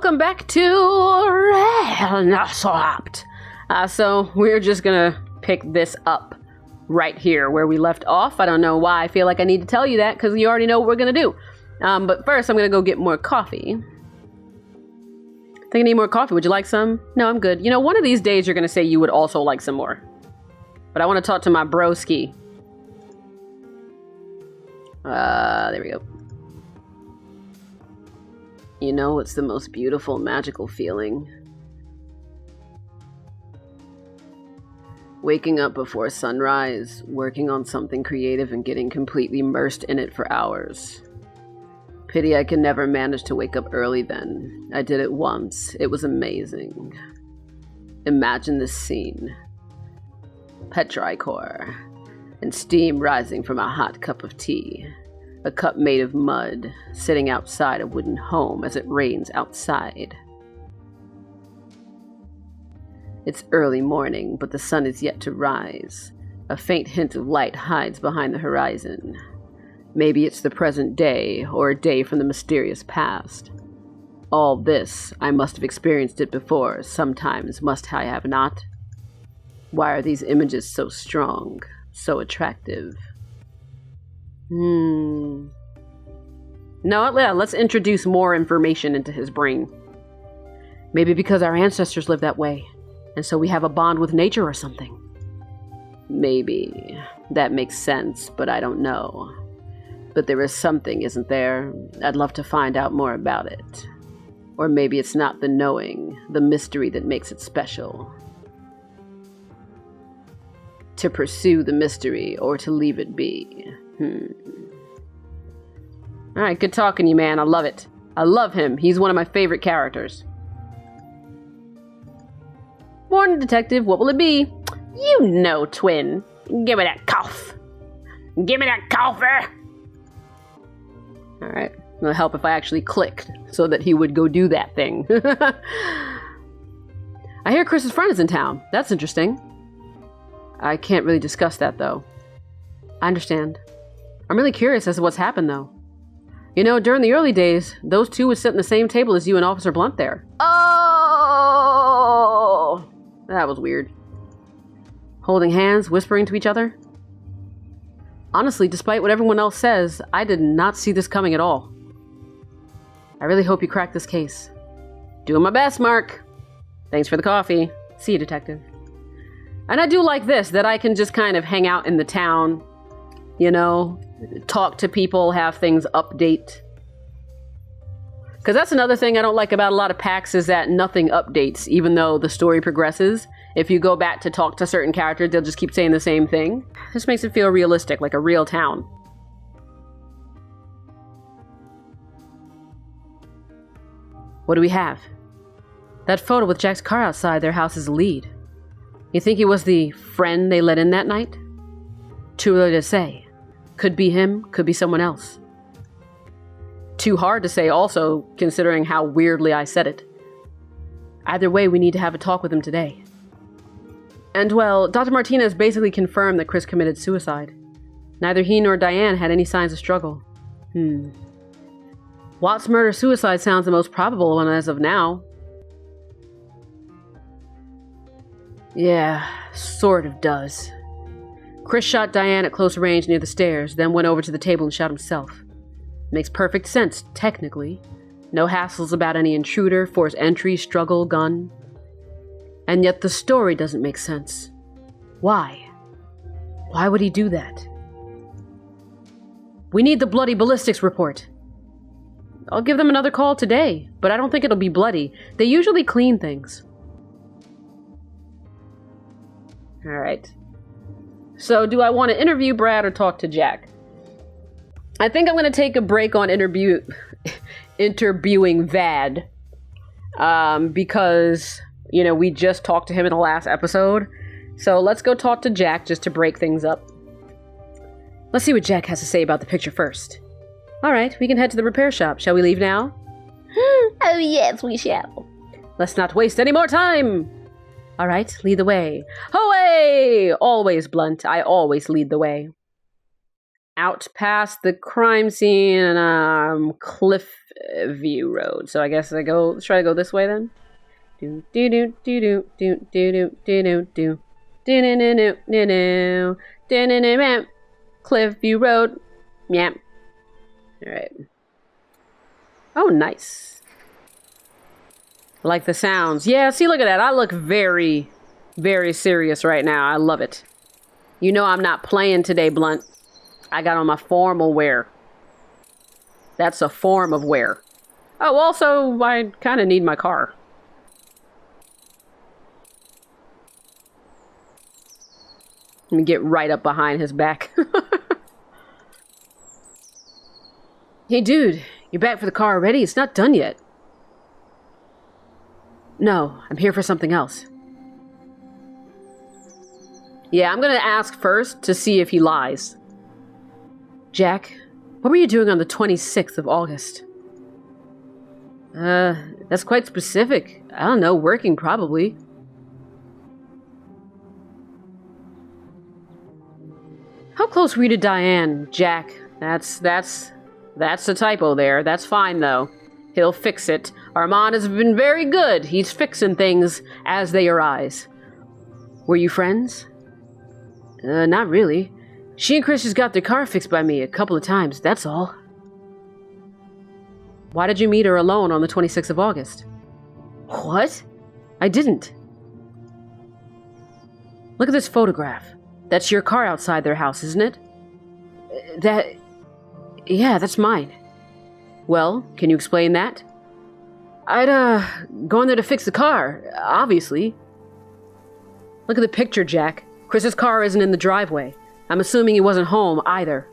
welcome back to Rainswept. So we're just gonna pick this up right here where we left off. I don't know why I feel like I need to tell you that, because you already know what we're gonna do. But first I'm gonna go get more coffee. I think I need more coffee. Would you like some? No, I'm good. You know, one of these days you're gonna say you would also like some more. But I want to talk to my broski. There we go. You know, it's the most beautiful, magical feeling. Waking up before sunrise, working on something creative and getting completely immersed in it for hours. Pity I could never manage to wake up early then. I did it once. It was amazing. Imagine this scene. Petrichor, and steam rising from a hot cup of tea. A cup made of mud, sitting outside a wooden home as it rains outside. It's early morning, but the sun is yet to rise. A faint hint of light hides behind the horizon. Maybe it's the present day, or a day from the mysterious past. All this, I must have experienced it before, sometimes must I have not? Why are these images so strong, so attractive? No, let's introduce more information into his brain. Maybe because our ancestors lived that way, and so we have a bond with nature or something. Maybe. That makes sense, but I don't know. But there is something, isn't there? I'd love to find out more about it. Or maybe it's not the knowing, the mystery that makes it special. To pursue the mystery, or to leave it be. Alright, good talking to you, man. I love it. I love him. He's one of my favorite characters. Morning, detective. What will it be? You know, twin. Give me that cough. Give me that cougher. Alright. It'll help if I actually clicked so that he would go do that thing. I hear Chris's friend is in town. That's interesting. I can't really discuss that, though. I understand. I'm really curious as to what's happened, though. You know, during the early days, those two would sit in the same table as you and Officer Blunt there. Oh! That was weird. Holding hands, whispering to each other. Honestly, despite what everyone else says, I did not see this coming at all. I really hope you crack this case. Doing my best, Mark. Thanks for the coffee. See you, detective. And I do like this, that I can just kind of hang out in the town, you know, talk to people, have things update. Because that's another thing I don't like about a lot of packs is that nothing updates, even though the story progresses. If you go back to talk to certain characters, they'll just keep saying the same thing. This makes it feel realistic, like a real town. What do we have? That photo with Jack's car outside their house is a lead. You think he was the friend they let in that night? Too early to say. Could be him, could be someone else. Too hard to say also, considering how weirdly I said it. Either way, we need to have a talk with him today. And well, Dr. Martinez basically confirmed that Chris committed suicide. Neither he nor Diane had any signs of struggle. Watt's murder-suicide sounds the most probable one as of now. Yeah, sort of does. Chris shot Diane at close range near the stairs, then went over to the table and shot himself. Makes perfect sense, technically. No hassles about any intruder, forced entry, struggle, gun. And yet the story doesn't make sense. Why? Why would he do that? We need the bloody ballistics report. I'll give them another call today, but I don't think it'll be bloody. They usually clean things. Alright. So, do I want to interview Brad or talk to Jack? I think I'm going to take a break on interviewing Vad. Because, you know, we just talked to him in the last episode. So, let's go talk to Jack just to break things up. Let's see what Jack has to say about the picture first. Alright, we can head to the repair shop. Shall we leave now? Oh yes, we shall. Let's not waste any more time! Alright, lead the way. Away! Always, Blunt. I always lead the way. out past the crime scene and Cliffview Road. So I guess let's try to go this way then. Do do do do do do do do do do do. Cliffview Road. Yeah. Alright. Oh, nice. I like the sounds. Yeah, see, look at that. I look very, very serious right now. I love it. You know I'm not playing today, Blunt. I got on my formal wear. That's a form of wear. Oh, also, I kind of need my car. Let me get right up behind his back. Hey, dude, you're back for the car already? It's not done yet. No, I'm here for something else. Yeah, I'm gonna ask first to see if he lies. Jack, what were you doing on the 26th of August? That's quite specific. I don't know, working probably. How close were you to Diane, Jack? That's a typo there. That's fine, though. He'll fix it. Armand has been very good. He's fixing things as they arise. Were you friends? Not really. She and Chris just got their car fixed by me a couple of times, that's all. Why did you meet her alone on the 26th of August? What? I didn't. Look at this photograph. That's your car outside their house, isn't it? Yeah, that's mine. Well, can you explain that? I'd, gone there to fix the car, obviously. Look at the picture, Jack. Chris's car isn't in the driveway. I'm assuming he wasn't home, either.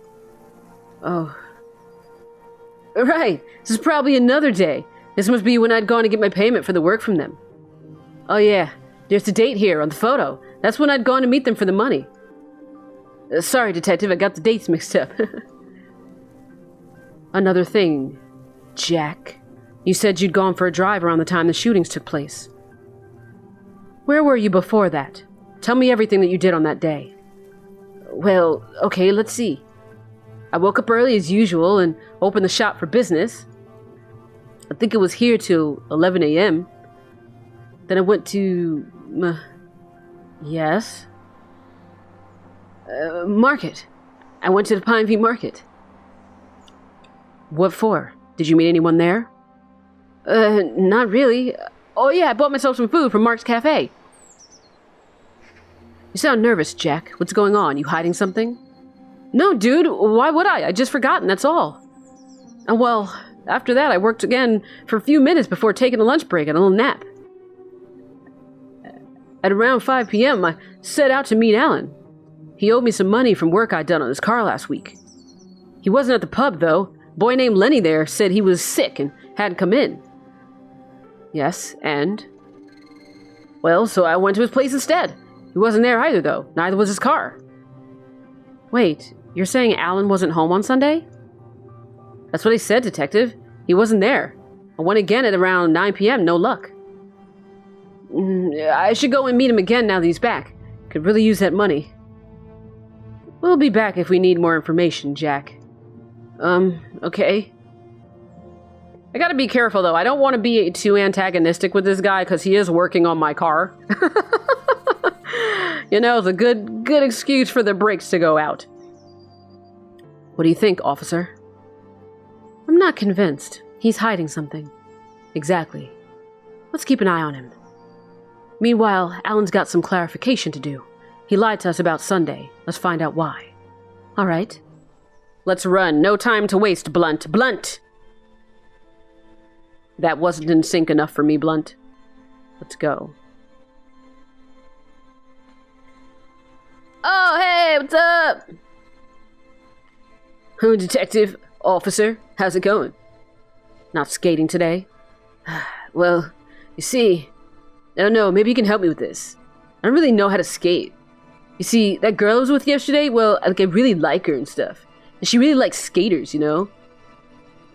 Oh. Right, this is probably another day. This must be when I'd gone to get my payment for the work from them. Oh yeah, there's the date here on the photo. That's when I'd gone to meet them for the money. Sorry, Detective, I got the dates mixed up. Another thing, Jack. You said you'd gone for a drive around the time the shootings took place. Where were you before that? Tell me everything that you did on that day. Well, okay, let's see. I woke up early as usual and opened the shop for business. I think it was here till 11 a.m. Then I went to... yes? Market. I went to the Pineview market. What for? Did you meet anyone there? Not really. Oh yeah, I bought myself some food from Mark's Cafe. You sound nervous, Jack. What's going on? You hiding something? No, dude. Why would I? I'd just forgotten, that's all. Well, after that, I worked again for a few minutes before taking a lunch break and a little nap. At around 5 p.m., I set out to meet Alan. He owed me some money from work I'd done on his car last week. He wasn't at the pub, though. A boy named Lenny there said he was sick and hadn't come in. Yes, and? Well, so I went to his place instead. He wasn't there either, though. Neither was his car. Wait, you're saying Alan wasn't home on Sunday? That's what he said, Detective. He wasn't there. I went again at around 9 p.m., no luck. I should go and meet him again now that he's back. Could really use that money. We'll be back if we need more information, Jack. Okay. I gotta be careful, though. I don't want to be too antagonistic with this guy, because he is working on my car. You know, it's a good excuse for the brakes to go out. What do you think, officer? I'm not convinced. He's hiding something. Exactly. Let's keep an eye on him. Meanwhile, Alan's got some clarification to do. He lied to us about Sunday. Let's find out why. All right. Let's run. No time to waste, Blunt. Blunt! That wasn't in sync enough for me, Blunt. Let's go. Oh, hey, what's up? Detective, officer, how's it going? Not skating today? Well, you see, I don't know, maybe you can help me with this. I don't really know how to skate. You see, that girl I was with yesterday, well, I really like her and stuff. And she really likes skaters, you know?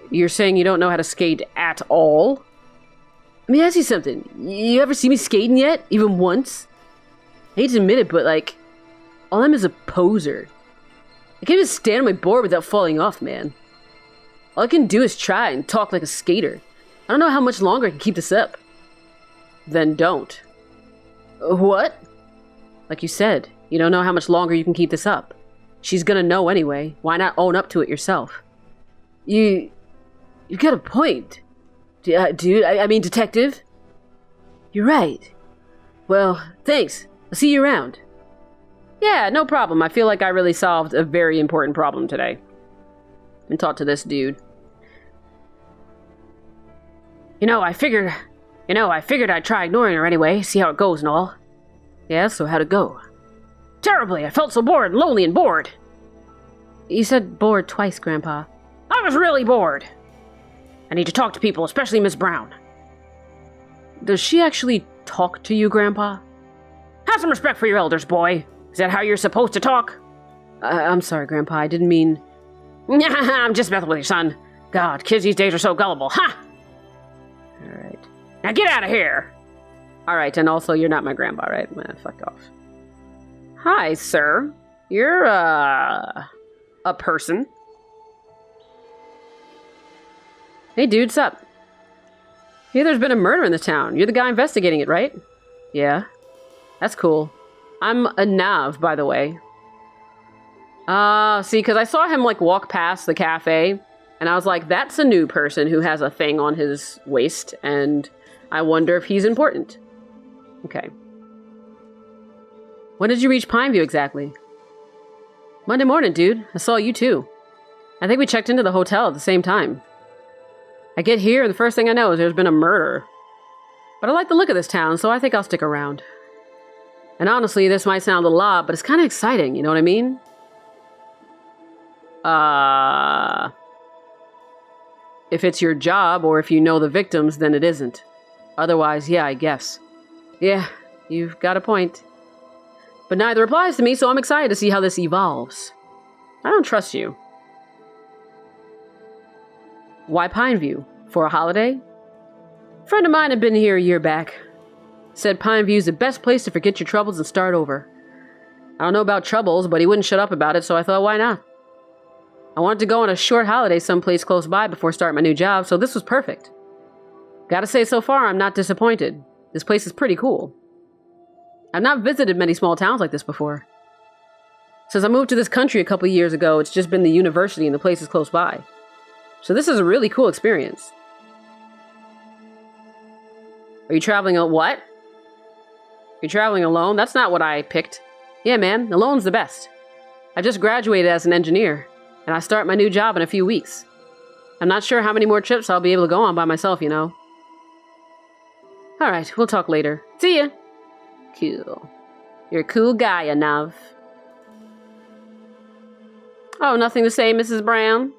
You're saying you don't know how to skate at all? Let me ask you something. You ever see me skating yet? Even once? I hate to admit it, but, all I'm is a poser. I can't even stand on my board without falling off, man. All I can do is try and talk like a skater. I don't know how much longer I can keep this up. Then don't. What? Like you said, you don't know how much longer you can keep this up. She's gonna know anyway. Why not own up to it yourself? You got a point. Dude, I mean detective. You're right. Well, thanks. I'll see you around. Yeah, no problem. I feel like I really solved a very important problem today. And talk to this dude. I figured I'd try ignoring her anyway, see how it goes and all. Yeah, so how'd it go? Terribly. I felt so bored, lonely, and bored. You said bored twice, Grandpa. I was really bored. I need to talk to people, especially Miss Brown. Does she actually talk to you, Grandpa? Have some respect for your elders, boy. Is that how you're supposed to talk? I'm sorry, Grandpa. I didn't mean... I'm just messing with your son. God, kids these days are so gullible. Ha! Alright. Now get out of here! Alright, and also you're not my grandpa, right? Fuck off. Hi, sir. You're, a person. Hey, dude, what's up? Hey, there's been a murder in the town. You're the guy investigating it, right? Yeah. That's cool. I'm a Nav, by the way. See, because I saw him, walk past the cafe, and I was like, that's a new person who has a thing on his waist, and I wonder if he's important. Okay. When did you reach Pineview exactly? Monday morning, dude. I saw you too. I think we checked into the hotel at the same time. I get here, and the first thing I know is there's been a murder. But I like the look of this town, so I think I'll stick around. And honestly, this might sound a lot, but it's kind of exciting, you know what I mean? If it's your job, or if you know the victims, then it isn't. Otherwise, yeah, I guess. Yeah, you've got a point. But neither applies to me, so I'm excited to see how this evolves. I don't trust you. Why Pineview? For a holiday? A friend of mine had been here a year back. Said Pineview's the best place to forget your troubles and start over. I don't know about troubles, but he wouldn't shut up about it, so I thought, why not? I wanted to go on a short holiday someplace close by before starting my new job, so this was perfect. Gotta say, so far, I'm not disappointed. This place is pretty cool. I've not visited many small towns like this before. Since I moved to this country a couple years ago, it's just been the university and the places close by. So this is a really cool experience. Are you traveling what? You're traveling alone? That's not what I picked. Yeah, man, alone's the best. I just graduated as an engineer, and I start my new job in a few weeks. I'm not sure how many more trips I'll be able to go on by myself, you know. Alright, we'll talk later. See ya! Cool. You're a cool guy, Anav. Oh, nothing to say, Mrs. Brown?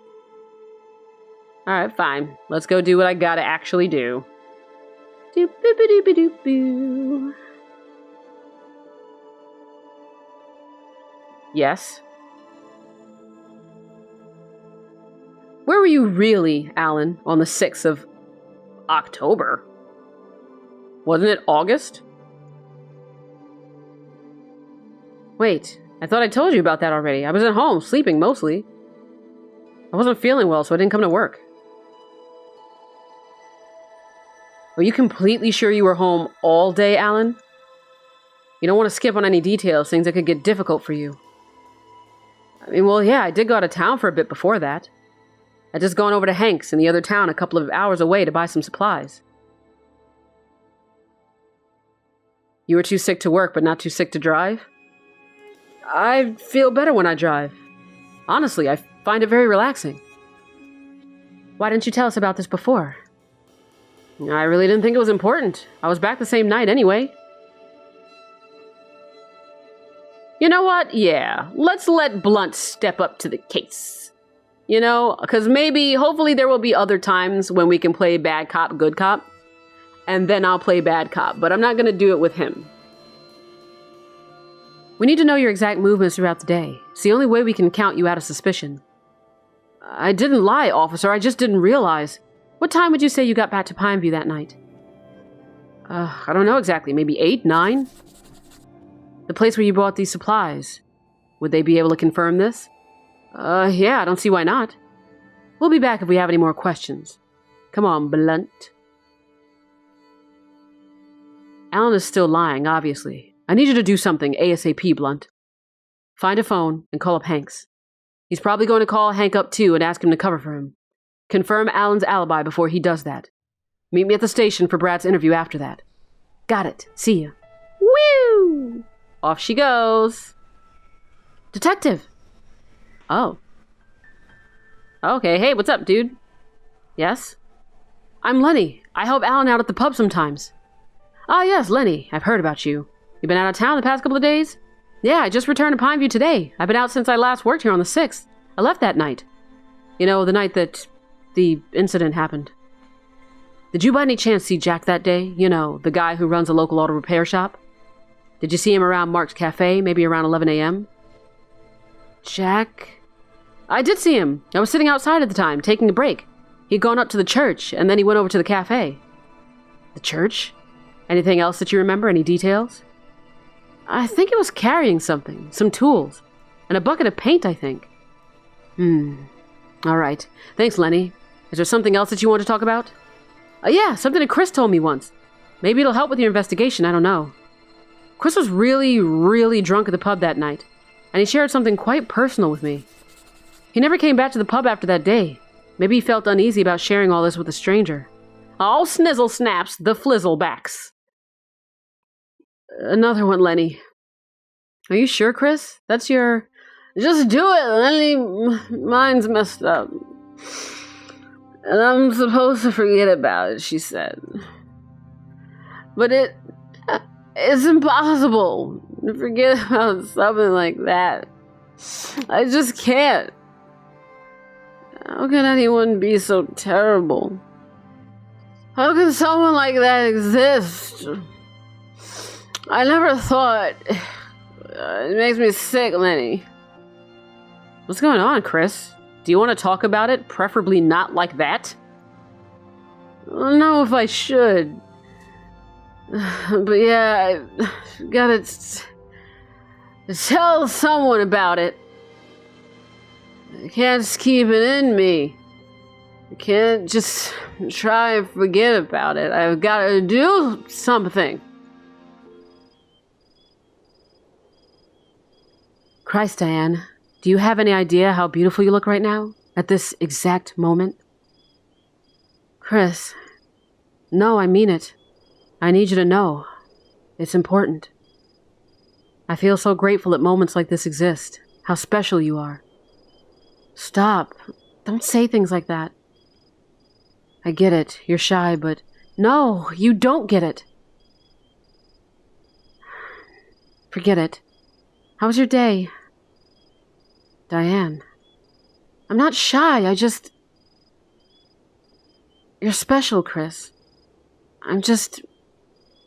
Alright, fine. Let's go do what I gotta actually do. Doop-boop-a-doop-a-doop-boo. Yes? Where were you really, Alan, on the 6th of October? Wasn't it August? Wait, I thought I told you about that already. I was at home, sleeping mostly. I wasn't feeling well, so I didn't come to work. Are you completely sure you were home all day, Alan? You don't want to skip on any details, things that could get difficult for you. I mean, well, yeah, I did go out of town for a bit before that. I'd just gone over to Hank's in the other town a couple of hours away to buy some supplies. You were too sick to work, but not too sick to drive? I feel better when I drive. Honestly, I find it very relaxing. Why didn't you tell us about this before? I really didn't think it was important. I was back the same night anyway. You know what? Yeah, let's let Blunt step up to the case. You know, because hopefully there will be other times when we can play bad cop, good cop. And then I'll play bad cop, but I'm not going to do it with him. We need to know your exact movements throughout the day. It's the only way we can count you out of suspicion. I didn't lie, officer. I just didn't realize. What time would you say you got back to Pineview that night? I don't know exactly. Maybe 8, 9? The place where you bought these supplies. Would they be able to confirm this? Yeah, I don't see why not. We'll be back if we have any more questions. Come on, Blunt. Alan is still lying, obviously. I need you to do something ASAP, Blunt. Find a phone and call up Hank's. He's probably going to call Hank up too and ask him to cover for him. Confirm Alan's alibi before he does that. Meet me at the station for Brad's interview after that. Got it. See ya. Woo! Off she goes. Detective! Oh. Okay, hey, what's up, dude? Yes? I'm Lenny. I help Alan out at the pub sometimes. Ah, yes, Lenny. I've heard about you. You been out of town the past couple of days? Yeah, I just returned to Pineview today. I've been out since I last worked here on the 6th. I left that night. You know, the night that the incident happened. Did you by any chance see Jack that day? You know, the guy who runs a local auto repair shop? Did you see him around Mark's Cafe, maybe around 11 a.m.? Jack? I did see him. I was sitting outside at the time, taking a break. He'd gone up to the church, and then he went over to the cafe. The church? Anything else that you remember? Any details? I think he was carrying something. Some tools. And a bucket of paint, I think. All right. Thanks, Lenny. Is there something else that you want to talk about? Yeah, something that Chris told me once. Maybe it'll help with your investigation, I don't know. Chris was really, really drunk at the pub that night, and he shared something quite personal with me. He never came back to the pub after that day. Maybe he felt uneasy about sharing all this with a stranger. All snizzle snaps, the flizzlebacks. Another one, Lenny. Are you sure, Chris? That's your... Just do it, Lenny. Mine's messed up. And I'm supposed to forget about it, she said. But it's impossible to forget about something like that. I just can't. How can anyone be so terrible? How can someone like that exist? I never thought. It makes me sick, Lenny. What's going on, Chris? Do you want to talk about it? Preferably not like that? I don't know if I should. But yeah, I gotta tell someone about it. I can't just keep it in me. I can't just try and forget about it. I've gotta do something. Christ, Diane, do you have any idea how beautiful you look right now? At this exact moment? Chris, no, I mean it. I need you to know. It's important. I feel so grateful that moments like this exist. How special you are. Stop. Don't say things like that. I get it. You're shy, but... No, you don't get it. Forget it. How was your day? Diane. I'm not shy, I just... You're special, Chris. I'm just...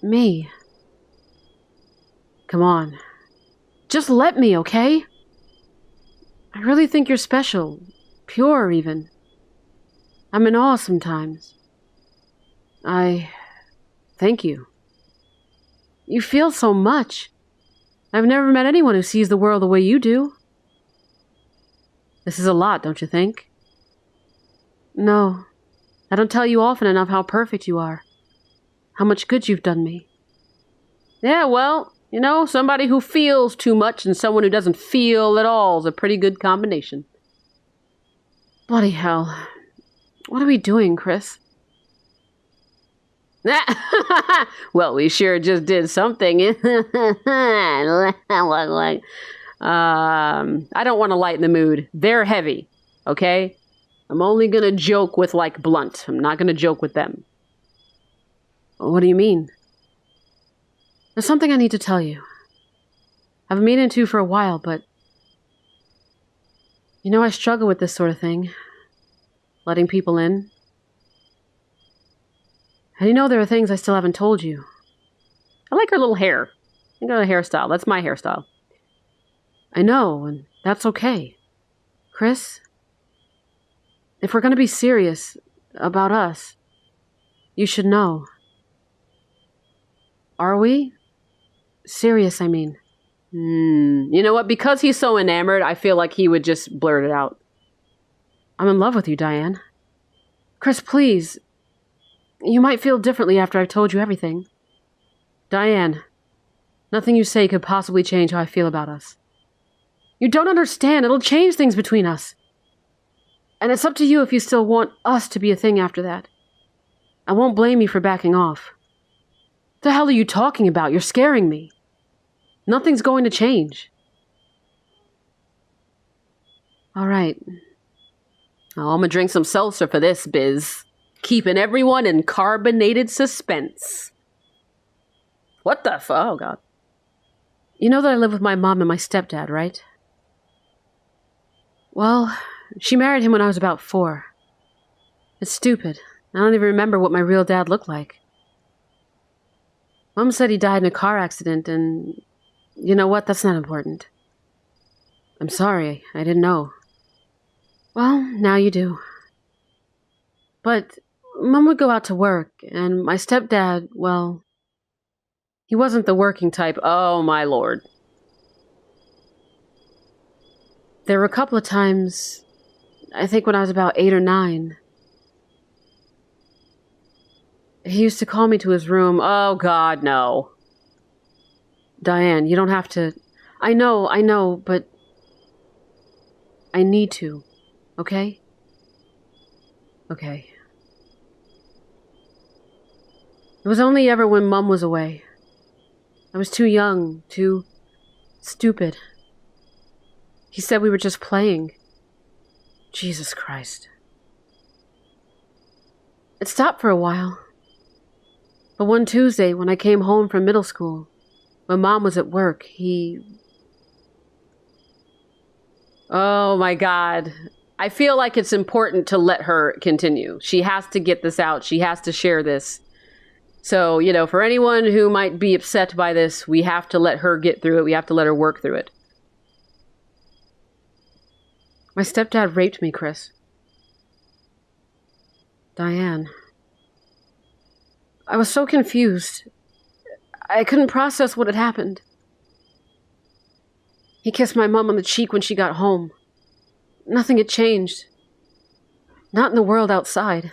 me. Come on. Just let me, okay? I really think you're special. Pure, even. I'm in awe sometimes. Thank you. You feel so much. I've never met anyone who sees the world the way you do. This is a lot, don't you think? No. I don't tell you often enough how perfect you are. How much good you've done me. Yeah, well, you know, somebody who feels too much and someone who doesn't feel at all is a pretty good combination. Bloody hell. What are we doing, Chris? Well, we sure just did something. I don't want to lighten the mood. They're heavy, okay? I'm only going to joke with, like, Blunt. I'm not going to joke with them. What do you mean? There's something I need to tell you. I've been meaning to for a while, but... You know, I struggle with this sort of thing. Letting people in. And you know there are things I still haven't told you. I like her little hair. I got a hairstyle. That's my hairstyle. I know, and that's okay. Chris, if we're going to be serious about us, you should know. Are we? Serious, I mean. You know what? Because he's so enamored, I feel like he would just blurt it out. I'm in love with you, Diane. Chris, please. You might feel differently after I've told you everything. Diane, nothing you say could possibly change how I feel about us. You don't understand. It'll change things between us. And it's up to you if you still want us to be a thing after that. I won't blame you for backing off. What the hell are you talking about? You're scaring me. Nothing's going to change. All right. Oh, I'm gonna drink some seltzer for this, Biz. Keeping everyone in carbonated suspense. What the fuck? Oh, God. You know that I live with my mom and my stepdad, right? Well, she married him when I was about 4. It's stupid. I don't even remember what my real dad looked like. Mom said he died in a car accident, and you know what? That's not important. I'm sorry. I didn't know. Well, now you do. But Mom would go out to work, and my stepdad, well, he wasn't the working type. Oh, my Lord. There were a couple of times, I think when I was about 8 or 9, he used to call me to his room. Oh, God, no. Diane, you don't have to. I know, but I need to, okay? Okay. It was only ever when Mom was away. I was too young, too stupid. He said we were just playing. Jesus Christ. It stopped for a while. But one Tuesday, when I came home from middle school, when Mom was at work, he... Oh my God. I feel like it's important to let her continue. She has to get this out. She has to share this. So, you know, for anyone who might be upset by this, we have to let her get through it. We have to let her work through it. My stepdad raped me, Chris. Diane. I was so confused. I couldn't process what had happened. He kissed my mom on the cheek when she got home. Nothing had changed. Not in the world outside.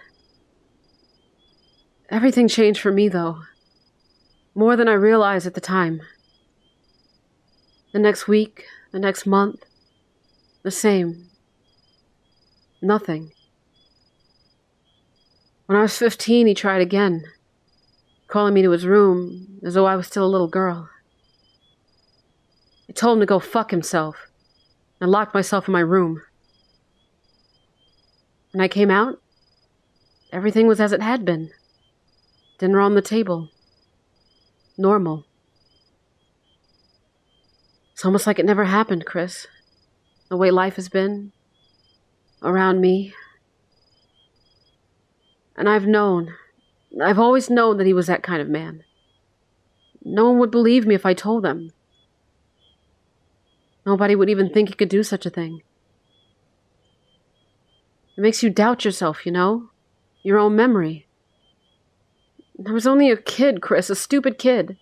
Everything changed for me, though. More than I realized at the time. The next week, the next month, the same. Nothing. When I was 15, he tried again, calling me to his room as though I was still a little girl. I told him to go fuck himself and locked myself in my room. When I came out, everything was as it had been. Dinner on the table. Normal. It's almost like it never happened, Chris. The way life has been. Around me. And I've always known that he was that kind of man. No one would believe me if I told them. Nobody would even think he could do such a thing. It makes you doubt yourself, you know? Your own memory. I was only a kid, Chris, a stupid kid.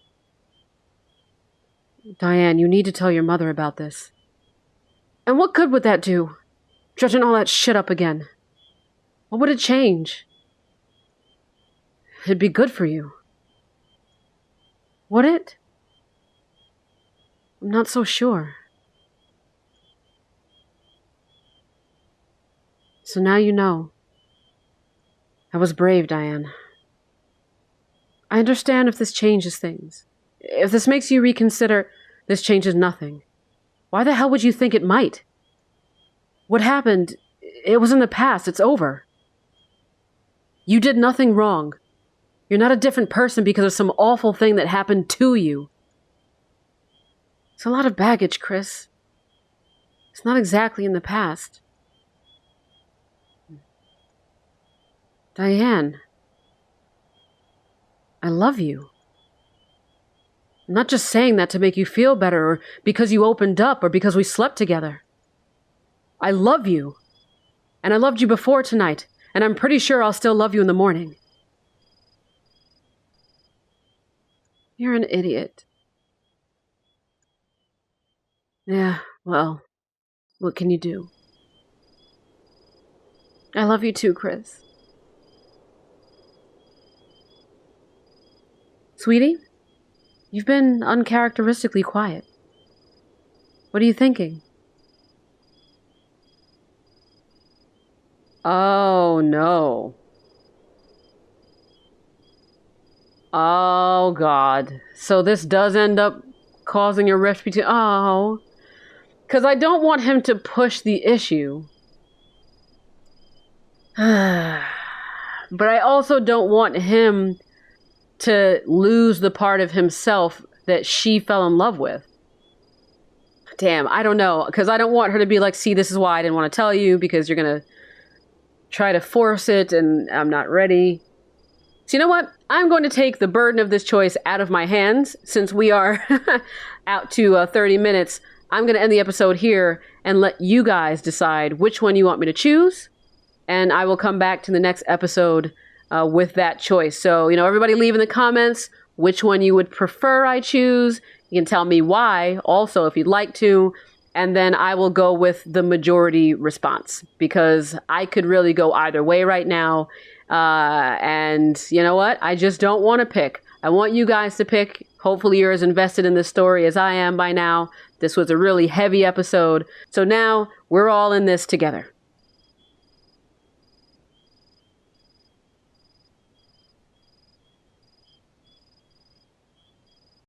Diane, you need to tell your mother about this. And what good would that do? Dredging all that shit up again. What would it change? It'd be good for you. Would it? I'm not so sure. So now you know. I was brave, Diane. I understand if this changes things. If this makes you reconsider, this changes nothing. Why the hell would you think it might? What happened, it was in the past. It's over. You did nothing wrong. You're not a different person because of some awful thing that happened to you. It's a lot of baggage, Chris. It's not exactly in the past. Diane, I love you. I'm not just saying that to make you feel better or because you opened up or because we slept together. I love you. And I loved you before tonight, and I'm pretty sure I'll still love you in the morning. You're an idiot. Yeah, well, what can you do? I love you too, Chris. Sweetie, you've been uncharacteristically quiet. What are you thinking? Oh, no. Oh, God. So this does end up causing a rift between... Oh. Because I don't want him to push the issue. But I also don't want him to lose the part of himself that she fell in love with. Damn, I don't know. Because I don't want her to be like, see, this is why I didn't want to tell you, because you're going to try to force it and I'm not ready. So you know what? I'm going to take the burden of this choice out of my hands. Since we are out to 30 minutes, I'm going to end the episode here and let you guys decide which one you want me to choose. And I will come back to the next episode with that choice. So, everybody leave in the comments which one you would prefer I choose. You can tell me why also if you'd like to. And then I will go with the majority response because I could really go either way right now. And you know what? I just don't want to pick. I want you guys to pick. Hopefully you're as invested in this story as I am by now. This was a really heavy episode. So now we're all in this together.